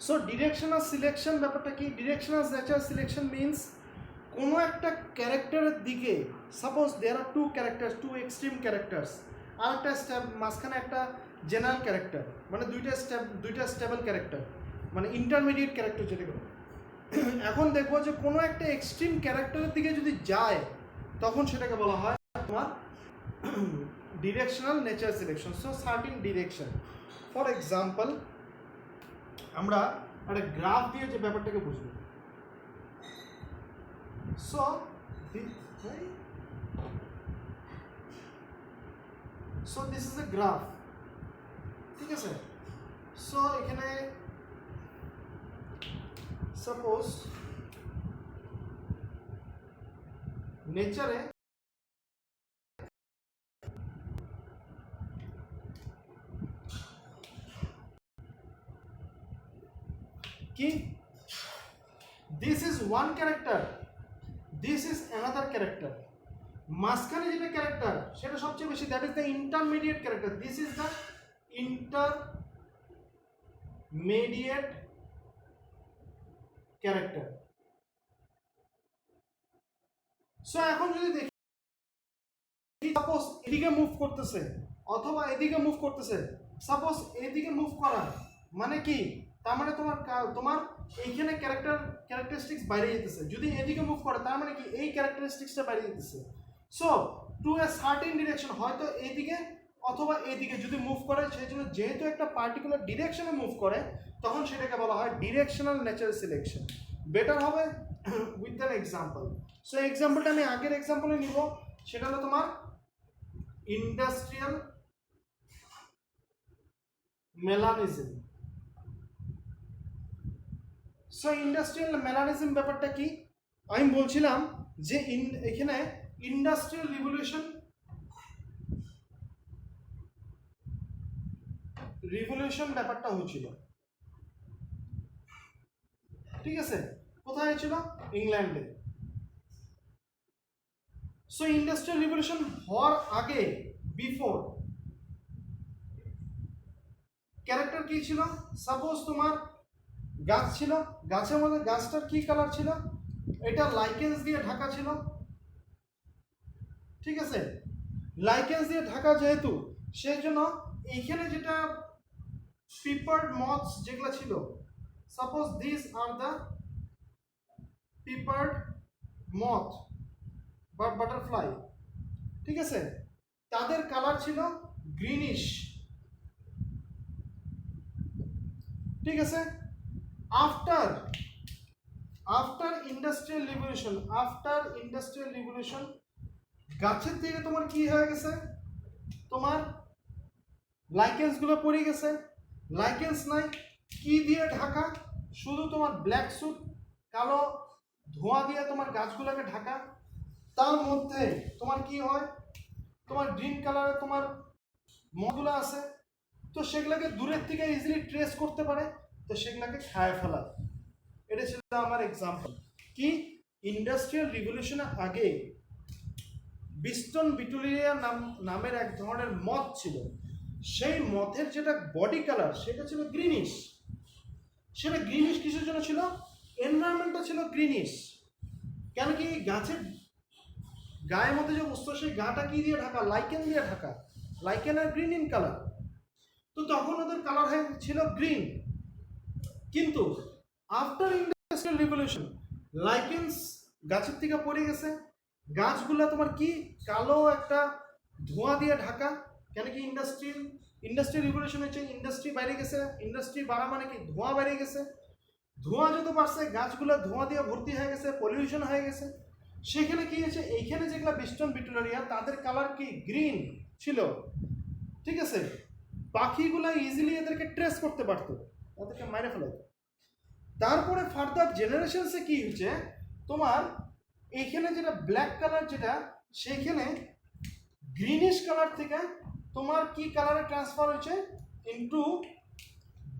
So directional selection ব্যাপারটা কি? Directional natural selection means কোনো একটা ক্যারেক্টারের দিকে, suppose there are two characters, two extreme characters, আর একটা স্টেপ মাঝখানে একটা জেনারেল ক্যারেক্টার, মানে দুইটা স্টেবল ক্যারেক্টার, মানে ইন্টারমিডিয়েট ক্যারেক্টার যেটাকে। এখন দেখবো যে কোনো একটা এক্সট্রিম ক্যারেক্টারের দিকে যদি যায় তখন সেটাকে বলা হয় তোমার directional nature selection. So sardine direction, for example আমরা একটা গ্রাফ দিয়ে যে ব্যাপারটাকে বুঝবো। So this is a graph, ঠিক আছে? সো এখানে সাপোজ নেচারে কি this is one character, this is another character, মাঝখানে যেটা ক্যারেক্টার সেটা সবচেয়ে বেশি, that is the intermediate character, this is the intermediate character. So এখন যদি দেখি সাপোজ এদিকে মুভ করতেছে অথবা এদিকে মুভ করতেছে, সাপোজ এদিকে মুভ করা মানে কি, তার মানে তোমার এইখানে ক্যারেক্টারিস্টিক্স বাইরে যেতেছে। যদি এদিকে মুভ করে তার মানে কি এই ক্যারেক্টারিস্টিক্সটা বাইরে যেতেছে। So to a certain direction, হয়তো এইদিকে অথবা এইদিকে যদি মুভ করে, সেই জন্য যেহেতু একটা পার্টিকুলার ডিরেকশনে মুভ করে তখন সেটাকে বলা হয় ডিরেকশনাল ন্যাচারাল সিলেকশন। বেটার হবে উইথ অ্যান এক্সাম্পল। সো এক্সাম্পলটা আমি আগের এক্সাম্পলে নিব, সেটা হলো তোমার ইন্ডাস্ট্রিয়াল মেলানিজম। সো ইন্ডাস্ট্রিয়াল মেলানিজম ব্যাপারটা কি? আমি বলছিলাম যে এখানে ইন্ডাস্ট্রিয়াল রিভলিউশন ব্যাপারটা হয়েছিল, ঠিক আছে? কোথায় হয়েছিল? ইংল্যান্ডে। সো ইন্ডাস্ট্রিয়াল রিভলিউশন হওয়ার আগে, বিফোর, ক্যারেক্টার কি ছিল? সাপোজ তোমার গাছ ছিল, গাছের মধ্যে গাছটার কি কালার ছিল? এটা লাইকেন্স দিয়ে ঢাকা ছিল, ঠিক আছে? লাইকেন্স দিয়ে ঢাকা যেহেতু, সেই জন্য এইখানে যেটা পিপার্ড মথস যেগুলো ছিল, সাপোজ দিস আর দ্য পিপার্ড মথ বা বাটারফ্লাই, ঠিক আছে? তাদের কালার ছিল গ্রিনিশ, ঠিক আছে? আফটার ইন্ডাস্ট্রিয়াল রিভলিউশন গাছের থেকে তোমার কি হয়ে গেছে? তোমার লাইকেন্স গুলো পড়ে গেছে, লাইকেন্স নাই, কি দিয়ে ঢাকা? শুধু তোমার ব্ল্যাক স্যুট, কালো ধোঁয়া দিয়ে তোমার গাছগুলোকে ঢাকা। তার মধ্যে তোমার কি হয়? তোমার গ্রিন কালারে তোমার মধুগুলো আছে, তো সেগুলোকে দূরের থেকে ইজিলি ট্রেস করতে পারে, তো সেগুলোকে খায় ফেলা। এটা ছিল আমার এক্সাম্পল। কি ইন্ডাস্ট্রিয়াল রিভলিউশনের আগে বিস্টন বিটুলিয়া নামের এক ধরনের মথ ছিল, সেই মথের যেটা বডি কালার সেটা ছিল গ্রিনিশ। সেটা গ্রিনিশ কিসের জন্য ছিল? এনভায়রনমেন্টটা ছিল গ্রিনিশ। কেন কি গাছের গায়ের মধ্যে যে বস্তু, সেই গাটা কি দিয়ে ঢাকা? লাইকেন দিয়ে ঢাকা, লাইকেন আর গ্রিন ইন কালার, তো তখন ওদের কালার ছিল গ্রিন। কিন্তু আফটার ইন্ডাস্ট্রিয়াল রিভলিউশন লাইকেন্স গাছের থেকে পড়ে গেছে, গাছগুলা তোমার কি কালো একটা ধোঁয়া দিয়ে ঢাকা। কেন কি ইন্ডাস্ট্রিয়াল রিভলিউশন হচ্ছে, ইন্ডাস্ট্রি বাইরে গেছে, ইন্ডাস্ট্রি বাড়া মানে কি ধোঁয়া বাইরে গেছে, ধোঁয়া যত বাড়ছে গাছগুলো ধোঁয়া দিয়ে ভর্তি হয়ে গেছে, পলিউশন হয়ে গেছে। সেখানে কি হয়েছে? এইখানে যেগুলো বিস্টন বিটুলারিয়া তাদের কালার কি গ্রিন ছিল, ঠিক আছে? পাখিগুলো ইজিলি এদেরকে ট্রেস করতে পারতো, তাদেরকে মাইরে ফেলাতো। তারপরে ফার্দার জেনারেশনসে কি হচ্ছে, তোমার এইখানে যেটা ব্ল্যাক কালার যেটা, সেইখানে গ্রিনিশ কালার থেকে তোমার কি কালারে ট্রান্সফার হয়েছে? ইনটু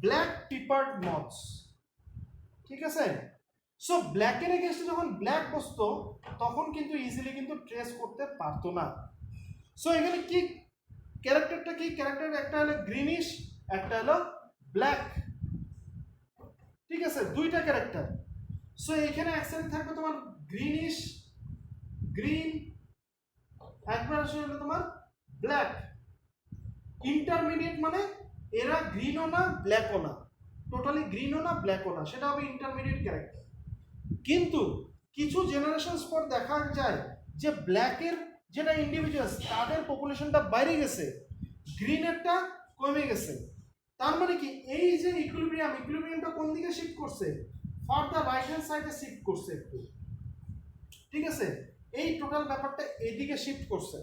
ব্ল্যাক পিপার্ড মথস, ঠিক আছে? সো ব্ল্যাকের এগেইনস্টে যখন ব্ল্যাক বসতো তখন কিন্তু ইজিলি কিন্তু ট্রেস করতে পারতো না। সো এখানে কি ক্যারেক্টারটা কি? ক্যারেক্টার একটা হলো গ্রিনিশ, একটা হলো ব্ল্যাক। ঠিক আছে, দুইটা ক্যারেক্টার। সো এখানে অ্যাকসেন্ট থাকবে তোমার গ্রিনিশ, গ্রিন, একবার আসলে তোমার ব্ল্যাক। ইন্টারমিডিয়েট মানে এরা গ্রিনও না ব্ল্যাকও না, টোটালি গ্রিনও না ব্ল্যাকও না, সেটা হবে ইন্টারমিডিয়েট ক্যারেক্টার। কিন্তু কিছু জেনারেশন পর দেখা যায় যে ব্ল্যাকের যেটা ইন্ডিভিজুয়ালস তাদের পপুলেশনটা বাইরে গেছে, গ্রিনেরটা কমে গেছে। তার মানে কি এই যে ইকুইলিব্রিয়ামটা কোন দিকে শিফট করছে, ফার্দার রাইট হ্যান্ড সাইডে শিফট করছে একটু, ঠিক আছে, এই টোটাল ব্যাপারটা এদিকে শিফট করছে।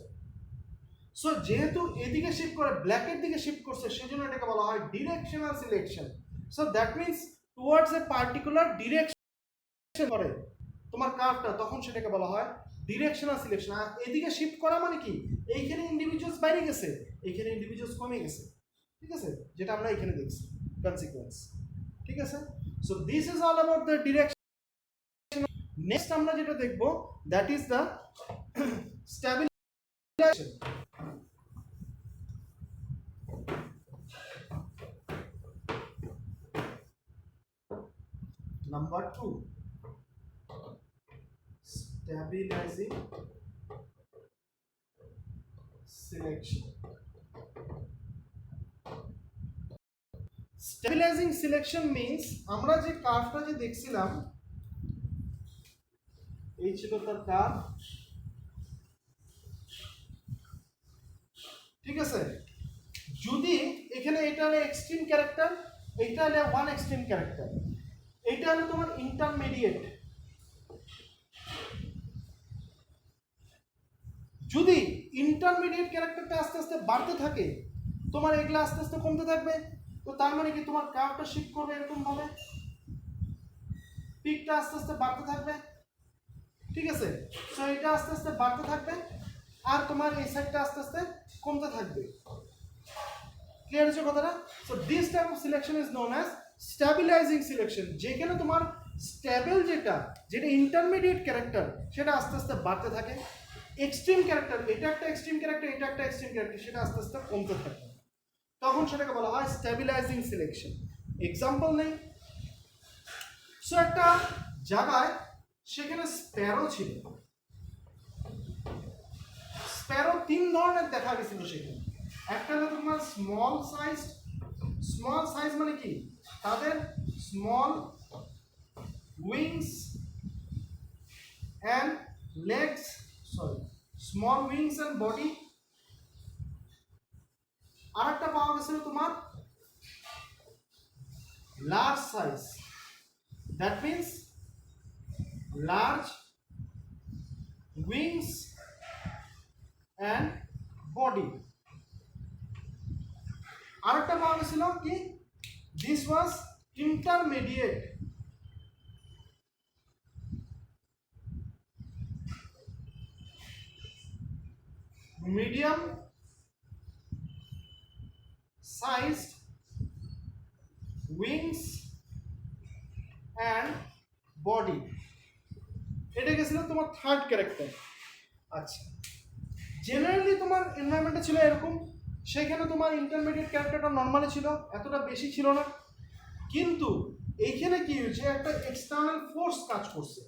সো যেহেতু এদিকে শিফট করে ব্ল্যাকের দিকে শিফট করছে, সেজন্য এটাকে বলা হয় directional selection. So that means towards a particular direction করে তোমার কার্ভটা, তখন সেটাকে বলা হয় ডিরেকশনাল সিলেকশন। আর এদিকে শিফট করা মানে কি, এইখানে ইন্ডিভিজুয়ালস বাইরে গেছে, এইখানে ইন্ডিভিজুয়ালস কমে গেছে, ঠিক আছে, যেটা আমরা এখানে দেখছি কনসিকোয়েন্স, ঠিক আছে। So this is all about the direction. Next আমরা যেটা দেখব that is the stabilization. Number 2, stabilizing selection. Stabilizing selection means আমরা যে কার্ভটা যে দেখছিলাম, এই ছিল তার কার্ভ, ঠিক আছে। যদি এখানে এটা হলো এক্সট্রিম ক্যারেক্টার, এইটা হলো ওয়ান এক্সট্রিম ক্যারেক্টার, এইটা হলো তোমার ইন্টারমিডিয়েট। যদি ইন্টারমিডিয়েট ক্যারেক্টারটা আস্তে আস্তে বাড়তে থাকে, তোমার এগুলো আস্তে আস্তে কমতে থাকবে, তো তার মানে কি তোমার কার্ভটা শিফট করবে এরকম ভাবে, পিকটা আস্তে আস্তে বাড়তে থাকবে, ঠিক আছে। সো এটা আস্তে আস্তে বাড়তে থাকবে আর তোমার এই সাইডটা আস্তে আস্তে কমতে থাকবে। ক্লিয়ার হচ্ছে কথাটা? So this type of selection is known as stabilising selection, যেখানে তোমার স্ট্যাবল যেটা ইন্টারমিডিয়েট ক্যারেক্টার সেটা আস্তে আস্তে বাড়তে থাকে, এক্সট্রিম ক্যারেক্টার, এটা একটা এক্সট্রিম ক্যারেক্টার, এটা একটা এক্সট্রিম ক্যারেক্টার, সেটা আস্তে আস্তে কমতে থাকে, তখন সেটাকে বলা হয় স্ট্যাবিলাইজিং সিলেকশন। এক্সাম্পল নেই। সো একটা জায়গায় সেখানে স্প্যারো ছিল, স্প্যারো তিন ধরনের দেখা গেছিল সেখানে। একটা হলো তোমার স্মল সাইজ মানে কি, তাদের small wings and legs, small wings and body. আরেকটা পাওয়া গেছিল তোমার large size, that means large wings and body. আরেকটা পাওয়া গেছিল কি, this was intermediate, medium sized wings and body। এটা গেছিল তোমার থার্ড ক্যারেক্টার। আচ্ছা, জেনারেলি তোমার এনভায়রনমেন্টটা ছিল এরকম, সেখানে তোমার ইন্টারমিডিয়েট ক্যারেক্টারটা নর্মালি ছিল, এতটা বেশি ছিল না। কিন্তু এইখানে কি হয়েছে, একটা এক্সটার্নাল ফোর্স কাজ করছে।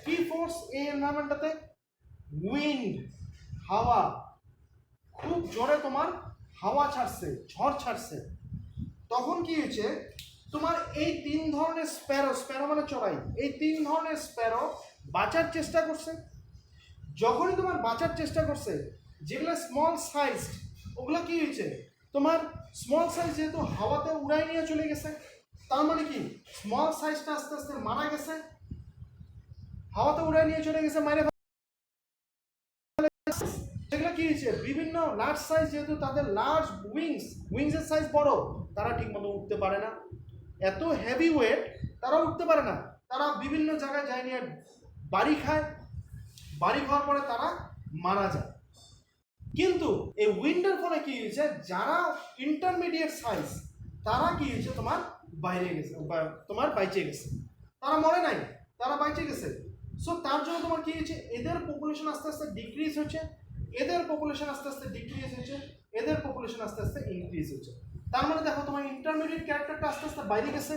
কি ফোর্স এই এনভায়রনমেন্টটাতে? উইন্ড, হাওয়া, খুব জোরে তোমার হাওয়া ছাড়ছে, ঝড় ছাড়ছে। তখন কি হয়েছে, তোমার এই তিন ধরনের স্প্যারো মানে চড়াই, এই তিন ধরনের স্প্যারো বাঁচার চেষ্টা করছে। যখনই তোমার বাঁচার চেষ্টা করছে, যেগুলো স্মল সাইজ, ওগুলো কি হয়েছে, তোমার স্মল সাইজ যেহেতু হাওয়াতে উড়াই নিয়ে চলে গেছে, তার মানে কি স্মল সাইজটা আস্তে আস্তে মারা গেছে, হাওয়াতে উড়াই নিয়ে চলে গেছে, মাইরে সেগুলো কি হয়েছে, বিভিন্ন লার্জ সাইজ, যেহেতু তাদের লার্জ উইংসের সাইজ বড়, তারা ঠিক মতো উঠতে পারে না, এত হেভি ওয়েট তারা উঠতে পারে না, তারা বিভিন্ন জায়গায় যায় নিয়ে বাড়ি খায়, বাড়ি খাওয়ার পরে তারা মারা যায়। কিন্তু এই উইন্ডের ফলে কি হয়েছে, যারা ইন্টারমিডিয়েট সাইজ তারা কি হয়েছে, তোমার বাইরে গেছে, তোমার বাইচে গেছে, তারা মরে নাই, তারা বাইচে গেছে। সো তার জন্য তোমার কি হয়েছে, এদের পপুলেশন আস্তে আস্তে ডিক্রিজ হচ্ছে, এদের পপুলেশন আস্তে আস্তে ডিক্রিজ হচ্ছে, এদের পপুলেশন আস্তে আস্তে ইনক্রিজ হচ্ছে। তার মানে দেখো তোমার ইন্টারমিডিয়েট ক্যারেক্টারটা আস্তে আস্তে বাইরে গেছে,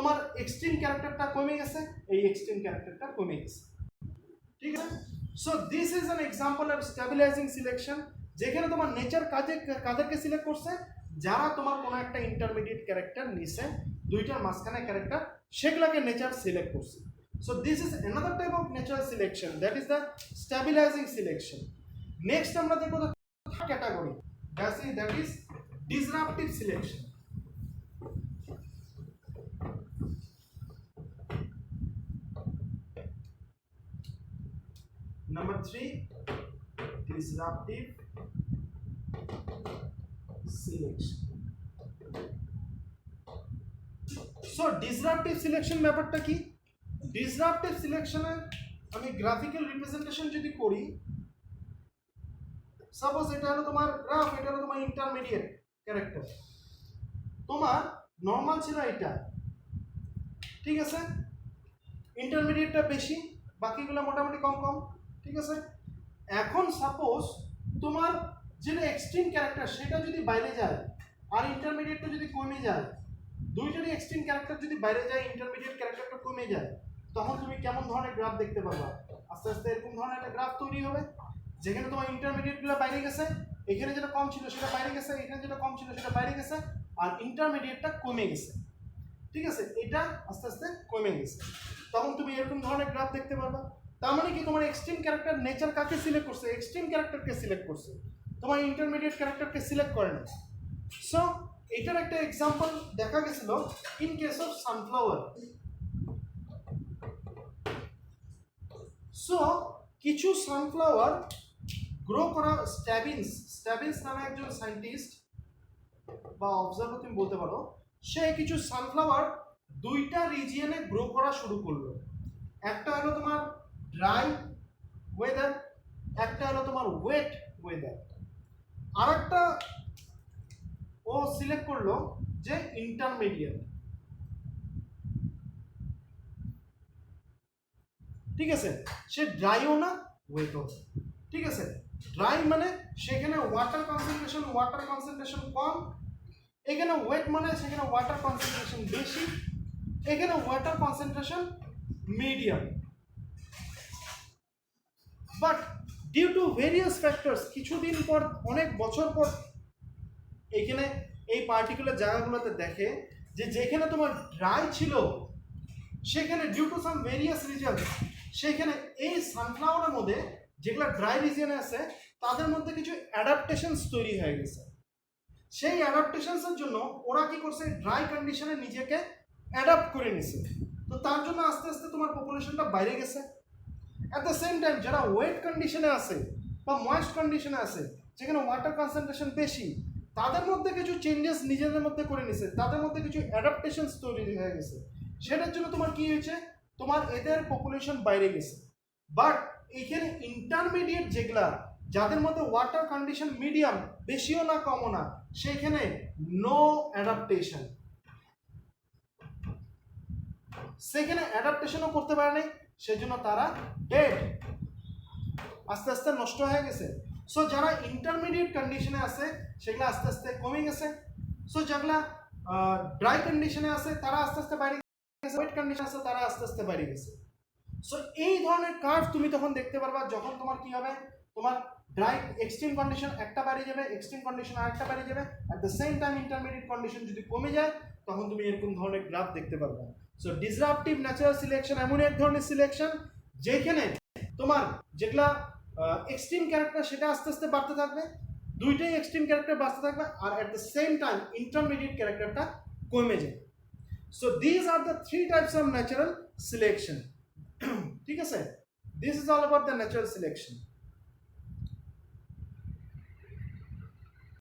তোমার এক্সট্রিম ক্যারেক্টারটা কমে গেছে, এই এক্সট্রিম ক্যারেক্টারটা কমে গেছে। ঠিক আছে, so this is an example of stabilising selection, যেখানে তোমার নেচার কাদেরকে সিলেক্ট করছে, যারা তোমার কোনো একটা ইন্টারমিডিয়েট ক্যারেক্টার নিছে, দুইটার মাঝখানে ক্যারেক্টার, সেগুলোকে নেচার সিলেক্ট করছে। So this is another type of natural selection, that is the stabilising selection. Next আমরা দেখবো the third category, that is disruptive selection. Number 3, disruptive selection. So disruptive selection ব্যাপারটা কি? Disruptive selection এ আমি graphical representation যদি করি, suppose এটা হলো তোমার গ্রাফ, এটা হলো তোমার ইন্টারমিডিয়েট ক্যারেক্টার, তোমার নরমাল ছিল এটা, ঠিক আছে, ইন্টারমিডিয়েটটা বেশি, বাকিগুলো মোটামুটি কম কম, ঠিক আছে। এখন সাপোজ তোমার যেটা এক্সট্রিম ক্যারেক্টার সেটা যদি বাইরে যায় আর ইন্টারমিডিয়েটটা যদি কমে যায়, দুইটারই এক্সট্রিম ক্যারেক্টার যদি বাইরে যায়, ইন্টারমিডিয়েট ক্যারেক্টারটা কমে যায়, তখন তুমি কেমন ধরনের গ্রাফ দেখতে পারবা? আস্তে আস্তে এরকম ধরনের একটা গ্রাফ তৈরি হবে, যেখানে তোমার ইন্টারমিডিয়েটগুলো বাইরে গেছে, এখানে যেটা কম ছিল সেটা বাইরে গেছে, এখানে যেটা কম ছিল সেটা বাইরে গেছে, আর ইন্টারমিডিয়েটটা কমে গেছে, ঠিক আছে, এটা আস্তে আস্তে কমে গেছে, তখন তুমি এরকম ধরনের গ্রাফ দেখতে পারবা। তার মানে কি, তোমার এক্সট্রিম ক্যারেক্টার নেচার কাকে সিলেক্ট করছে? এক্সট্রিম ক্যারেক্টারকে সিলেক্ট করছে, তোমার ইন্টারমিডিয়েট ক্যারেক্টারকে সিলেক্ট করে না। সো এটার একটা এক্সাম্পল দেখা গেছিল in case of sunflower. So কিছু সানফ্লাওয়ার গ্রো করা, স্ট্যাবিন্স নামে একজন সায়েন্টিস্ট বা অবজারভার তুমি বলতে পারো, সে কিছু সানফ্লাওয়ার দুইটা রিজিয়নে গ্রো করা শুরু করলো। একটা হলো তোমার ড্রাই ওয়েদার, একটা হলো তোমার ওয়েট ওয়েদার, আর একটা ও সিলেক্ট করলো যে ইন্টারমিডিয়েট, ঠিক আছে, সে ড্রাইও না ওয়েটও, ঠিক আছে। ড্রাই মানে সেখানে ওয়াটার কনসেন্ট্রেশন কম, এখানে ওয়েট মানে সেখানে ওয়াটার কনসেন্ট্রেশন বেশি, এখানে water concentration medium. But due to various factors, কিছুদিন পর, অনেক বছর পর, এখানে এই পার্টিকুলার জায়গাগুলোতে দেখে যে যেখানে তোমার ড্রাই ছিল, সেখানে due to some various reason, সেখানে এই সানফ্লাওয়ারের মধ্যে যেগুলো ড্রাই রিজিয়নে আছে তাদের মধ্যে কিছু অ্যাডাপ্টেশনস তৈরি হয়ে গেছে। সেই অ্যাডাপ্টেশনসের জন্য ওরা কি করছে, ড্রাই কন্ডিশনে নিজেকে অ্যাডাপ্ট করে নিছে, তো তার জন্য আস্তে আস্তে তোমার পপুলেশনটা বাইরে গেছে। অ্যাট দ্য সেম টাইম যারা ওয়েট কন্ডিশনে আছে বা ময়েস্ট কন্ডিশনে আছে, যেখানে ওয়াটার কনসেন্ট্রেশন বেশি, তাদের মধ্যে কিছু চেঞ্জেস নিজেদের মধ্যে করে নিছে, তাদের মধ্যে কিছু অ্যাডাপ্টেশনস তৈরি হয়ে গেছে, সেটার জন্য তোমার কি হয়েছে, তোমার এদের পপুলেশন বাইরে গেছে। বাট এইখানে ইন্টারমিডিয়েট যেগুলা, যাদের মধ্যে ওয়াটার কন্ডিশন মিডিয়াম, বেশিও না কমও না, সেখানে নো অ্যাডাপ্টেশন, সেখানে অ্যাডাপ্টেশনও করতে পারে নাই, সেজন্য তারা ডেড, আস্তে আস্তে নষ্ট হয়ে গেছে। সো যারা ইন্টারমিডিয়েট কন্ডিশনে আছে সেগুলো আস্তে আস্তে কমে গেছে। সো যেগুলা ড্রাই কন্ডিশনে আছে তারা আস্তে আস্তে বাইরে গেছে, ওয়েট কন্ডিশন আছে তারা আস্তে আস্তে বাইরে গেছে। সো এই ধরনের কার্ভ তুমি তখন দেখতে পারবা যখন তোমার কি হবে, তোমার ড্রাই এক্সট্রিম কন্ডিশন একটা বাইরে যাবে, এক্সট্রিম কন্ডিশন আরেকটা বাইরে যাবে, at the same time intermediate condition যদি কমে যায়, তখন তুমি এরকম ধরনের গ্রাফ দেখতে পারবা। সো ডিসরাপটিভ ন্যাচারাল সিলেকশন এমন এক ধরনের সিলেকশন যেখানে তোমার যেগুলা এক্সট্রিম ক্যারেক্টার সেটা আস্তে আস্তে বাড়তে থাকবে, দুইটাই এক্সট্রিম ক্যারেক্টার বাড়তে থাকবে, আর at the same time intermediate ক্যারেক্টারটা কমে যায়। So this are the three types of natural selection. ঠিক আছে, this is all about the natural selection.